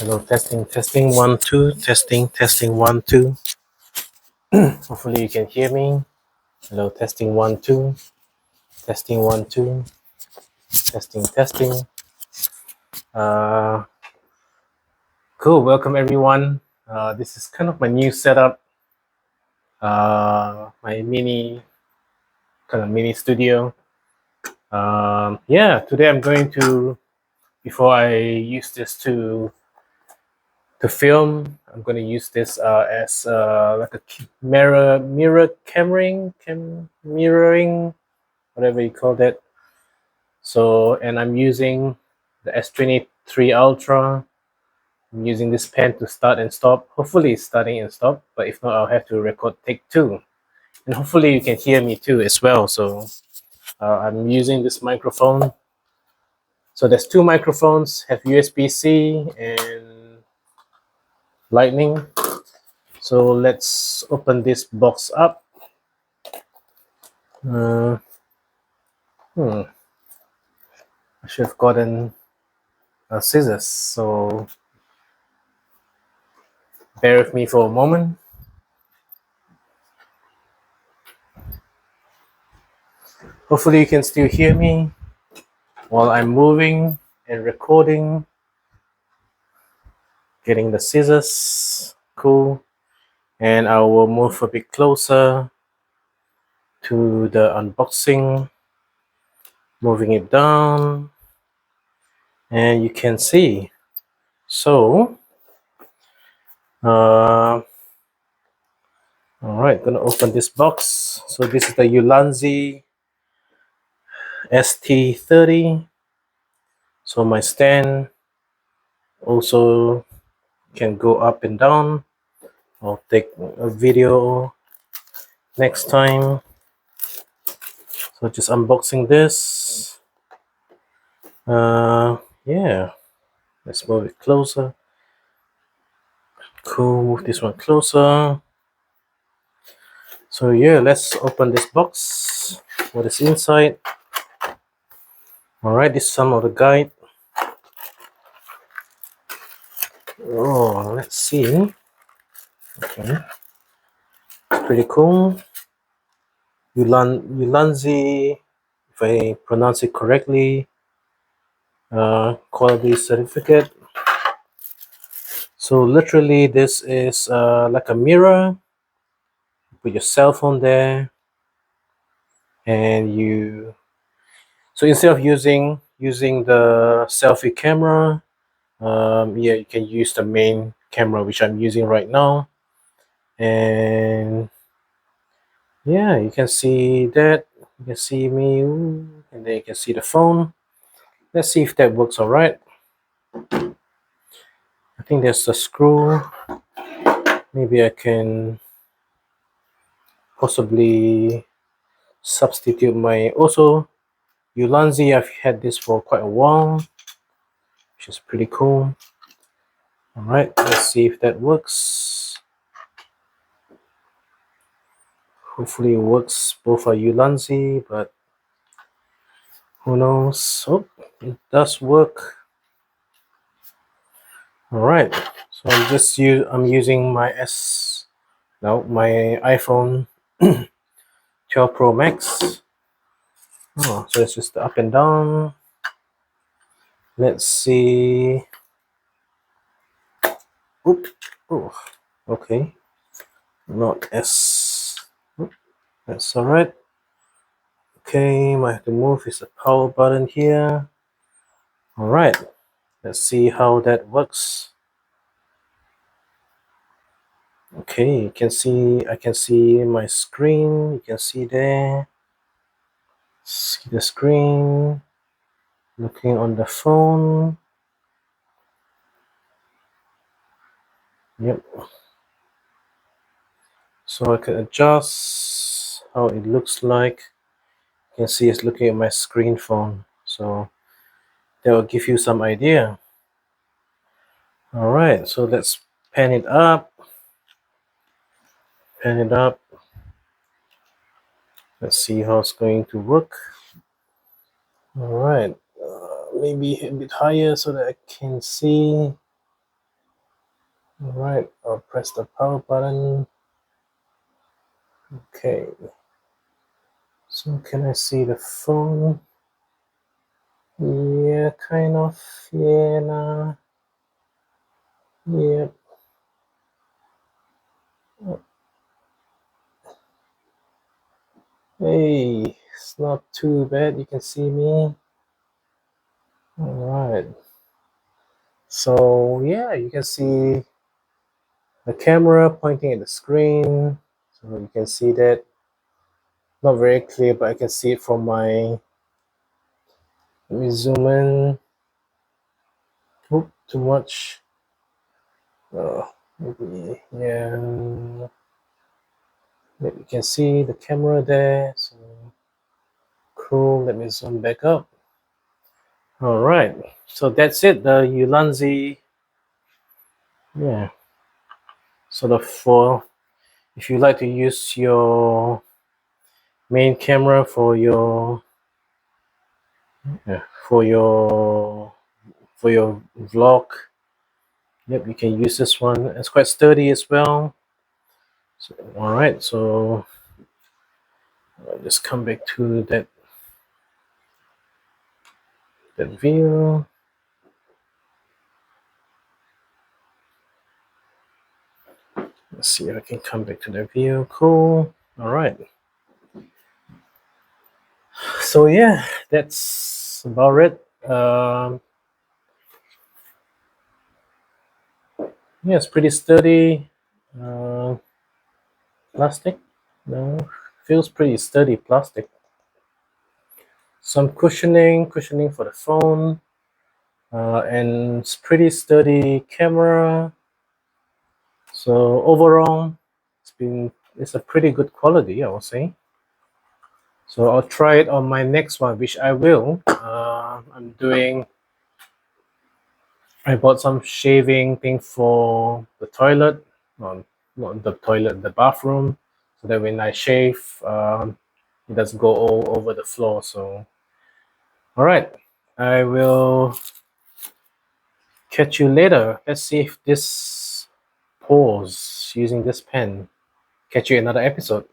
Hello, testing, 1 2, testing, 1 2. Hopefully you can hear me. Hello, testing, 1 2, testing, 1 2, testing. Uh, cool. Welcome everyone. This is kind of my new setup. My mini studio. Yeah, today I'm going to, before I use this to film, I'm going to use this as like a mirroring, whatever you call that. So, and I'm using the S23 Ultra. I'm using this pen to start and stop. Hopefully it's starting and stop, but if not, I'll have to record take 2. And hopefully you can hear me too as well. So I'm using this microphone. So there's 2 microphones, have USB-C and Lightning. So let's open this box up. I should have gotten scissors. So bear with me for a moment. Hopefully you can still hear me while I'm moving and recording. Getting the scissors, cool. And I will move a bit closer to the unboxing, moving it down, and you can see. So, all right, gonna open this box. So this is the Ulanzi ST30. So my stand also can go up and down. I'll take a video next time. So just unboxing this. Yeah, let's move it closer. Cool, move this one closer. So yeah, let's open this box. What is inside? All right, this is some of the guide. Oh, let's see. Okay, it's pretty cool. Ulanzi, if I pronounce it correctly, quality certificate. So literally, this is like a mirror. Put your cell phone there, and you. So instead of using the selfie camera, yeah, you can use the main camera, which I'm using right now. And yeah, you can see that. You can see me, and then you can see the phone. Let's see if that works all right. I think there's a screw. Maybe I can possibly substitute my also Ulanzi. I've had this for quite a while, which is pretty cool. All right, let's see if that works. Hopefully it works. Both are Ulanzi, but who knows? Oh, it does work. All right, so I'm using my my iPhone 12 Pro Max. Oh, so it's just up and down. Let's see. Oop. Oh, okay. Not S. Oop. That's all right. Okay, might have to move is the power button here. All right. Let's see how that works. Okay, you can see, I can see my screen. You can see there. See the screen. Looking on the phone. Yep. So I can adjust how it looks like. You can see it's looking at my screen phone. So that will give you some idea. All right, so let's pan it up. Pan it up. Let's see how it's going to work. All right, maybe a bit higher so that I can see. All right, I'll press the power button. Okay. So can I see the phone? Yeah, kind of. Yeah, nah. Yeah. Hey, it's not too bad. You can see me. All right. So yeah, you can see the camera pointing at the screen. So you can see that. Not very clear, but I can see it from my. Let me zoom in. Oop, too much. Maybe, yeah. Maybe you can see the camera there. So cool. Let me zoom back up. All right. So that's it. The Ulanzi. Yeah. Sort of for if you like to use your main camera for your for your vlog. Yep, you can use this one. It's quite sturdy as well. So, all right. So I'll just come back to that view. Let's see if I can come back to the view. Cool. All right. So yeah, that's about it. Yeah, it's pretty sturdy. Plastic. No, feels pretty sturdy plastic. Some cushioning for the phone, and it's pretty sturdy camera. So overall, it's a pretty good quality, I would say. So I'll try it on my next one, which I will. I bought some shaving thing for the toilet, not the toilet, the bathroom, so that when I shave, it doesn't go all over the floor. So, all right, I will catch you later. Let's see if this pause using this pen. Catch you in another episode.